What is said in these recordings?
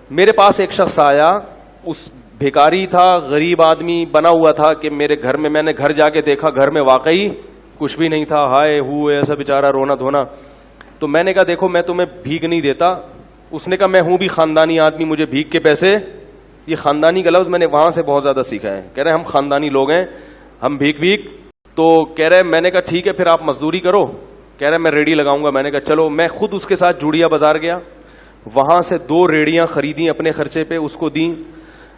میرے پاس ایک شخص آیا, اس بھیکاری تھا, غریب آدمی بنا ہوا تھا کہ میرے گھر میں نے گھر جا کے دیکھا, گھر میں واقعی کچھ بھی نہیں تھا, ہائے ہوئے ایسا بیچارہ رونا دھونا. تو میں نے کہا دیکھو میں تمہیں بھیک نہیں دیتا. اس نے کہا میں ہوں بھی خاندانی آدمی, مجھے بھیک کے پیسے, یہ خاندانی کا لفظ میں نے وہاں سے بہت زیادہ سیکھا ہے. کہہ رہے ہم خاندانی لوگ ہیں, ہم بھیک. تو کہہ رہے میں نے کہا ٹھیک ہے پھر آپ مزدوری کرو. کہہ رہے میں ریڑھی لگاؤں گا. میں نے کہا چلو. میں خود اس کے ساتھ جوڑیا بازار گیا, وہاں سے 2 ریڑیاں خریدیں اپنے خرچے پہ, اس کو دیں.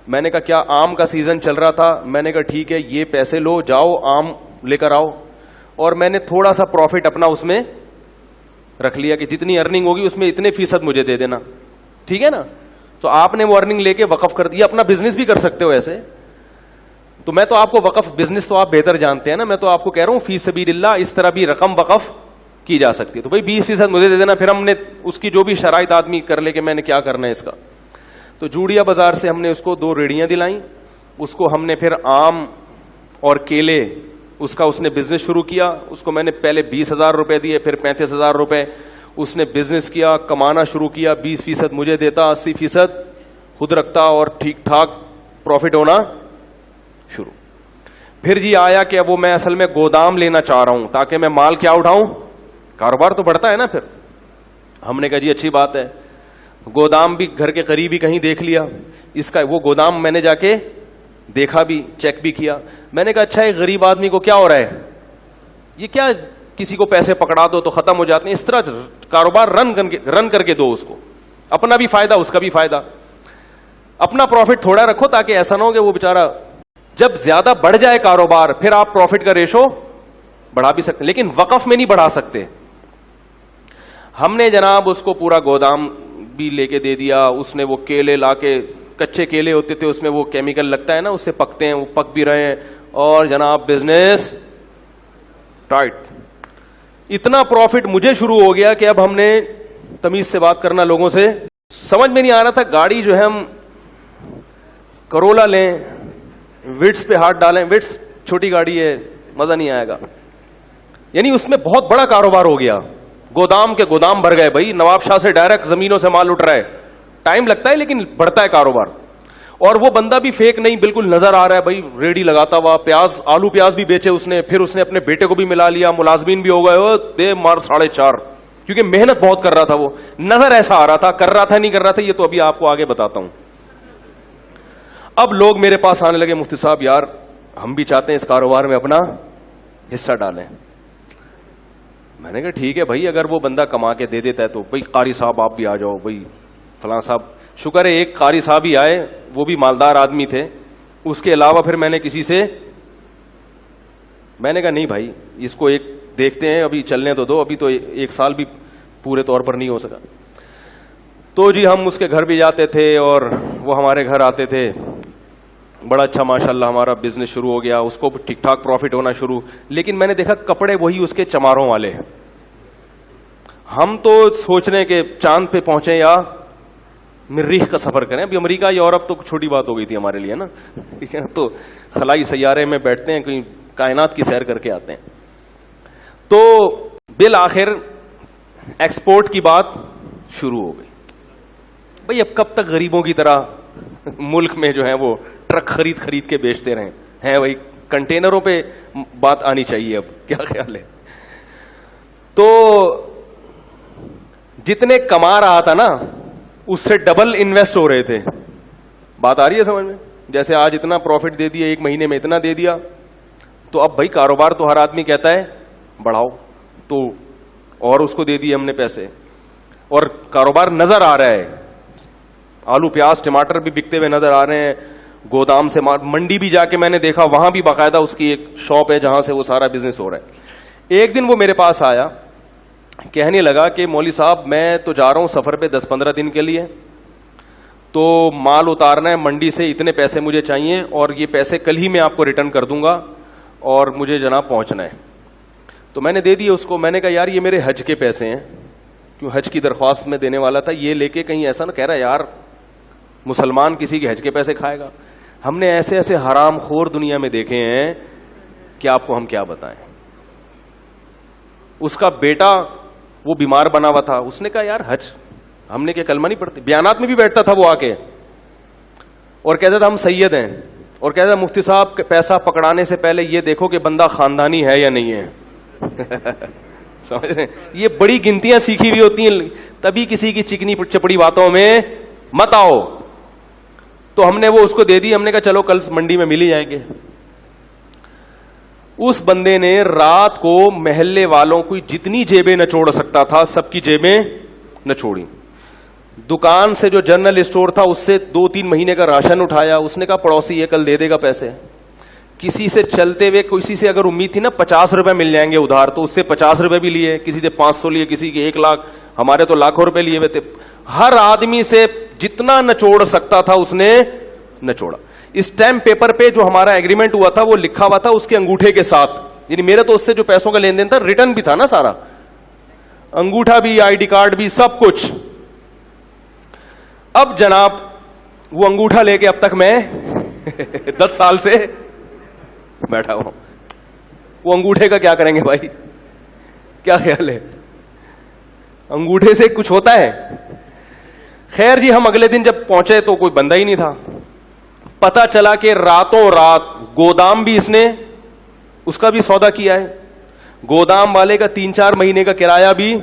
میں نے کہا کیا آم کا سیزن چل رہا تھا, میں نے کہا ٹھیک ہے یہ پیسے لو, جاؤ آم لے کر آؤ. اور میں نے تھوڑا سا پروفٹ اپنا اس میں رکھ لیا کہ جتنی ارننگ ہوگی اس میں اتنے فیصد مجھے دے دینا, ٹھیک ہے نا. تو آپ نے وہ ارننگ لے کے وقف کر دیا. اپنا بزنس بھی کر سکتے ہو ایسے. تو میں تو آپ کو وقف بزنس تو آپ بہتر جانتے ہیں نا, میں تو آپ کو کہہ رہا ہوں فی سبیل اللہ اس طرح بھی رقم وقف کی جا سکتی ہے. تو بھائی 20% مجھے دے دینا. پھر ہم نے اس کی جو بھی شرائط آدمی کر لے کہ میں نے کیا کرنا ہے اس کا. تو جوڑیا بازار سے ہم نے اس کو 2 ریڑیاں دلائیں. اس کو ہم نے پھر آم اور کیلے اس کا اس نے بزنس شروع کیا. اس کو میں نے پہلے 20,000 روپے دیے, پھر 35,000 روپے. اس نے بزنس کیا, کمانا شروع کیا, 20% مجھے دیتا, 80% خود رکھتا اور ٹھیک ٹھاک پروفٹ ہونا شروع. پھر جی آیا کہ اب وہ میں اصل میں گودام لینا چاہ رہا ہوں تاکہ میں مال کیا اٹھاؤں, کاروبار تو بڑھتا ہے نا. پھر ہم نے کہا جی اچھی بات ہے. گودام بھی گھر کے قریب ہی کہیں دیکھ لیا. اس کا وہ گودام میں نے جا کے دیکھا بھی, چیک بھی کیا. میں نے کہا اچھا ایک غریب آدمی کو کیا ہو رہا ہے, یہ کیا کسی کو پیسے پکڑا دو تو ختم ہو جاتے ہیں, اس طرح کاروبار رن کر کے دو اس کو, اپنا بھی فائدہ اس کا بھی فائدہ. اپنا پروفٹ تھوڑا رکھو تاکہ ایسا نہ ہو کہ وہ بیچارہ جب زیادہ بڑھ جائے کاروبار پھر آپ پروفٹ کا ریشو بڑھا بھی سکتے, لیکن وقف میں نہیں بڑھا سکتے. ہم نے جناب اس کو پورا گودام بھی لے کے دے دیا. اس نے وہ کیلے لا کے, کچے کیلے ہوتے تھے اس میں وہ کیمیکل لگتا ہے نا, اس سے پکتے ہیں, وہ پک بھی رہے ہیں. اور جناب بزنس ٹائٹ. اتنا پروفٹ مجھے شروع ہو گیا کہ اب ہم نے تمیز سے بات کرنا لوگوں سے. سمجھ میں نہیں آ رہا تھا گاڑی جو ہے ہم کرولا لیں, وٹس پہ ہاتھ ڈالیں. وٹس چھوٹی گاڑی ہے, مزہ نہیں آئے گا. یعنی اس میں بہت بڑا کاروبار ہو گیا. گودام کے گودام بھر گئے بھائی, نواب شاہ سے ڈائریکٹ زمینوں سے مال اٹھ رہا ہے. ٹائم لگتا ہے لیکن بڑھتا ہے کاروبار. اور وہ بندہ بھی فیک نہیں, بالکل نظر آ رہا ہے بھائی, ریڑھی لگاتا ہوا, پیاز آلو پیاز بھی بیچے اس نے. پھر اس نے اپنے بیٹے کو بھی ملا لیا, ملازمین بھی ہو گئے, دے مار 4.5, کیونکہ محنت بہت کر رہا تھا. وہ نظر ایسا آ رہا تھا, کر رہا تھا نہیں کر رہا تھا یہ تو ابھی آپ کو آگے بتاتا ہوں. اب لوگ میرے پاس آنے لگے, مفتی صاحب یار ہم بھی چاہتے ہیں اس کاروبار میں اپنا حصہ ڈالیں. میں نے کہا ٹھیک ہے بھائی, اگر وہ بندہ کما کے دے دیتا ہے تو بھائی قاری صاحب آپ بھی آ جاؤ, بھائی فلاں صاحب. شکر ہے ایک قاری صاحب ہی آئے, وہ بھی مالدار آدمی تھے. اس کے علاوہ پھر میں نے کسی سے, میں نے کہا نہیں بھائی اس کو ایک دیکھتے ہیں, ابھی چلنے تو دو, ابھی تو 1 سال بھی پورے طور پر نہیں ہو سکا. تو جی ہم اس کے گھر بھی جاتے تھے اور وہ ہمارے گھر آتے تھے. بڑا اچھا ماشاءاللہ ہمارا بزنس شروع ہو گیا. اس کو ٹھیک ٹھاک پروفٹ ہونا شروع. لیکن میں نے دیکھا کپڑے وہی اس کے چماروں والے. ہم تو سوچ رہے ہیں کہ چاند پہ پہنچے یا مریخ کا سفر کریں. ابھی امریکہ یورپ تو چھوٹی بات ہو گئی تھی ہمارے لیے نا, ٹھیک ہے. تو خلائی سیارے میں بیٹھتے ہیں, کہیں کائنات کی سیر کر کے آتے ہیں. تو بالآخر ایکسپورٹ کی بات شروع ہو گئی. بھئی اب کب تک غریبوں کی طرح ملک میں جو ہے وہ ٹرک خرید کے بیچتے رہیں ہیں, وہی کنٹینروں پہ بات آنی چاہیے. اب کیا خیال ہے؟ تو جتنے کما رہا تھا نا اس سے ڈبل انویسٹ ہو رہے تھے. بات آ رہی ہے سمجھ میں؟ جیسے آج اتنا پروفٹ دے دیا, 1 مہینے میں اتنا دے دیا, تو اب بھائی کاروبار تو ہر آدمی کہتا ہے بڑھاؤ, تو اور اس کو دے دیے ہم نے پیسے, اور کاروبار نظر آ رہا ہے. آلو پیاز ٹماٹر بھی بکتے ہوئے نظر آ رہے ہیں. گودام سے منڈی بھی جا کے میں نے دیکھا, وہاں بھی باقاعدہ اس کی ایک شاپ ہے جہاں سے وہ سارا بزنس ہو رہا ہے. ایک دن وہ میرے پاس آیا, کہنے لگا کہ مولوی صاحب میں تو جا رہا ہوں سفر پہ 10-15 دن کے لیے, تو مال اتارنا ہے منڈی سے, اتنے پیسے مجھے چاہیے, اور یہ پیسے کل ہی میں آپ کو ریٹرن کر دوں گا, اور مجھے جناب پہنچنا ہے. تو میں نے دے دیے اس کو. میں نے کہا یار یہ میرے حج کے پیسے ہیں, کیوں حج کی درخواست میں دینے والا تھا, یہ لے کے کہیں ایسا نہ کہہ رہا یار مسلمان کسی کے حج کے پیسے کھائے گا. ہم نے ایسے ایسے حرام خور دنیا میں دیکھے ہیں کہ آپ کو ہم کیا بتائیں. اس کا بیٹا وہ بیمار بنا ہوا تھا, اس نے کہا یار حج ہم نے کیا کلمہ نہیں پڑھتے؟ بیانات میں بھی بیٹھتا تھا وہ آ کے اور کہتا تھا ہم سید ہیں, اور کہتا تھا مفتی صاحب پیسہ پکڑانے سے پہلے یہ دیکھو کہ بندہ خاندانی ہے یا نہیں ہے. سمجھ رہے ہیں؟ یہ بڑی گنتیاں سیکھی ہوئی ہوتی ہیں, تبھی کسی کی چکنی چپڑی باتوں میں مت آؤ. تو ہم نے وہ اس کو دے دی, ہم نے کہا چلو کل منڈی میں مل ہی جائیں گے. اس بندے نے رات کو محلے والوں کو جتنی جیبیں نچوڑ سکتا تھا سب کی جیبیں نچوڑی. دکان سے جو جنرل اسٹور تھا اس سے 2-3 مہینے کا راشن اٹھایا. اس نے کہا پڑوسی یہ کل دے دے گا پیسے. کسی سے چلتے ہوئے کسی سے اگر امید تھی نا 50 روپے مل جائیں گے ادھار, تو اس سے 50 روپے بھی لیے, کسی سے 500 لیے, کسی کے 1 لاکھ, ہمارے تو لاکھوں روپے لیے ہوئے تھے. ہر آدمی سے جتنا نچوڑ سکتا تھا اس نے نچوڑا. اسٹیمپ پیپر پہ جو ہمارا ایگریمنٹ ہوا تھا وہ لکھا ہوا تھا اس کے انگوٹھے کے ساتھ, یعنی میرا تو اس سے جو پیسوں کا لین دین تھا ریٹرن بھی تھا نا سارا, انگوٹھا بھی, آئی ڈی کارڈ بھی, سب کچھ. اب جناب وہ انگوٹھا لے کے اب تک میں 10 سال سے بیٹھا ہوں. وہ انگوٹھے کا کیا کریں گے بھائی, کیا خیال ہے؟ انگوٹھے سے کچھ ہوتا ہے؟ خیر جی, ہم اگلے دن جب پہنچے تو کوئی بندہ ہی نہیں تھا. پتا چلا کہ راتوں رات گودام بھی اس نے اس کا بھی سودا کیا ہے, گودام والے کا 3-4 مہینے کا کرایہ بھی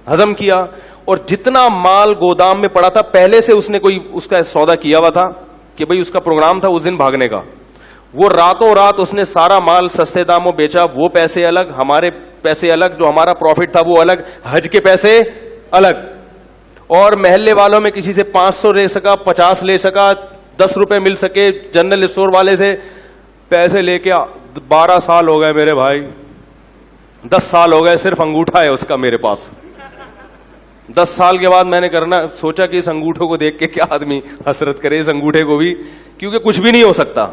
ہضم کیا, اور جتنا مال گودام میں پڑا تھا پہلے سے اس نے کوئی اس کا سودا کیا ہوا تھا کہ بھئی اس کا پروگرام تھا اس دن بھاگنے کا. وہ راتوں رات اس نے سارا مال سستے داموں بیچا. وہ پیسے الگ, ہمارے پیسے الگ, جو ہمارا پروفٹ تھا وہ الگ, حج کے پیسے الگ. اور محلے والوں میں کسی سے 500 لے سکا, 50 لے سکا, 10 روپے مل سکے. جنرل اسٹور والے سے پیسے لے کے 12 سال ہو گئے میرے بھائی, 10 سال ہو گئے, صرف انگوٹھا ہے اس کا میرے پاس. 10 سال کے بعد میں نے سوچا کہ اس انگوٹھے کو دیکھ کے کیا آدمی حسرت کرے, اس انگوٹھے کو بھی, کیونکہ کچھ بھی نہیں ہو سکتا,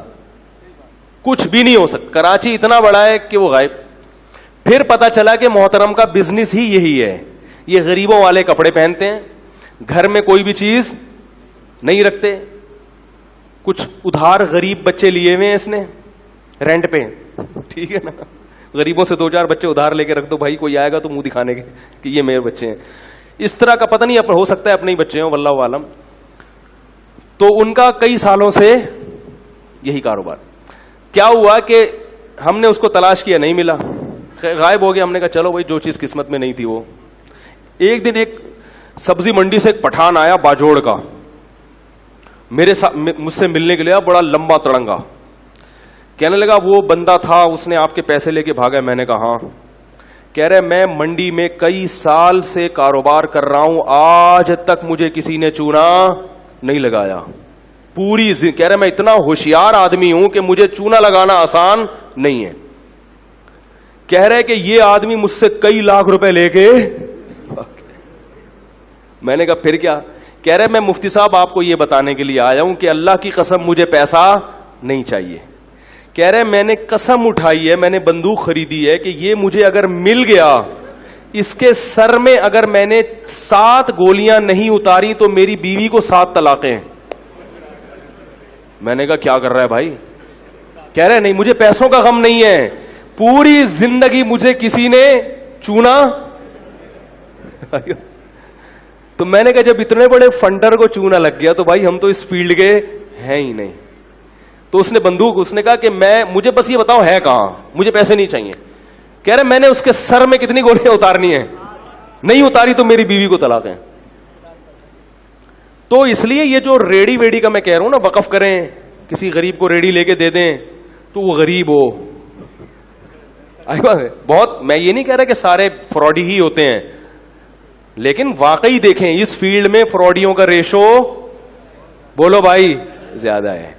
کچھ بھی نہیں ہو سکتا. کراچی اتنا بڑا ہے کہ وہ غائب. پھر پتا چلا کہ محترم کا بزنس ہی یہی ہے, یہ غریبوں والے کپڑے پہنتے ہیں, گھر میں کوئی بھی چیز نہیں رکھتے. کچھ ادھار غریب بچے لیے ہوئے ہیں اس نے رینٹ پہ, ٹھیک ہے نا, غریبوں سے 2-4 بچے ادھار لے کے رکھ دو بھائی, کوئی آئے گا تو منہ دکھانے کے کہ یہ میرے بچے ہیں. اس طرح کا پتہ نہیں, ہو سکتا ہے اپنے ہی بچے ہوں, واللہ عالم. تو ان کا کئی سالوں سے یہی کاروبار. کیا ہوا کہ ہم نے اس کو تلاش کیا, نہیں ملا, غائب ہو گیا. ہم نے کہا چلو بھائی جو چیز قسمت میں نہیں تھی وہ. ایک دن ایک سبزی منڈی سے ایک پٹھان آیا باجوڑ کا, مجھ سے ملنے کے لیے, بڑا لمبا تڑنگا. کہنے لگا وہ بندہ تھا اس نے آپ کے پیسے لے کے بھاگا. میں نے کہا ہاں. کہہ رہے میں منڈی میں کئی سال سے کاروبار کر رہا ہوں, آج تک مجھے کسی نے چونا نہیں لگایا. پوری کہہ رہے میں اتنا ہوشیار آدمی ہوں کہ مجھے چونا لگانا آسان نہیں ہے. کہہ رہے کہ یہ آدمی مجھ سے کئی لاکھ روپے لے کے. میں نے کہا پھر کیا؟ کہہ رہے میں مفتی صاحب آپ کو یہ بتانے کے لیے آیا ہوں کہ اللہ کی قسم مجھے پیسہ نہیں چاہیے. کہہ رہے میں نے قسم اٹھائی ہے, میں نے بندوق خریدی ہے کہ یہ مجھے اگر مل گیا, اس کے سر میں اگر میں نے 7 گولیاں نہیں اتاری تو میری بیوی کو 7 طلاقیں. میں نے کہا کیا کر رہا ہے بھائی؟ کہہ رہے نہیں مجھے پیسوں کا غم نہیں ہے, پوری زندگی مجھے کسی نے چونا. تو میں نے کہا جب اتنے بڑے فنڈر کو چونا لگ گیا تو بھائی ہم تو اس فیلڈ کے ہیں ہی نہیں. تو اس نے بندوق, اس نے کہا کہ مجھے بس یہ بتاؤ ہے کہاں, مجھے پیسے نہیں چاہیے. کہہ رہے میں نے اس کے سر میں کتنی گولیاں اتارنی ہیں, نہیں اتاری تو میری بیوی کو طلاق ہے. تو اس لیے یہ جو ریڑی ویڑی کا میں کہہ رہا ہوں نا, وقف کریں, کسی غریب کو ریڑی لے کے دے دیں تو وہ غریب ہو. بہت, میں یہ نہیں کہہ رہا کہ سارے فراڈی ہی ہوتے ہیں, لیکن واقعی دیکھیں اس فیلڈ میں فراڈیوں کا ریشو بولو بھائی زیادہ ہے.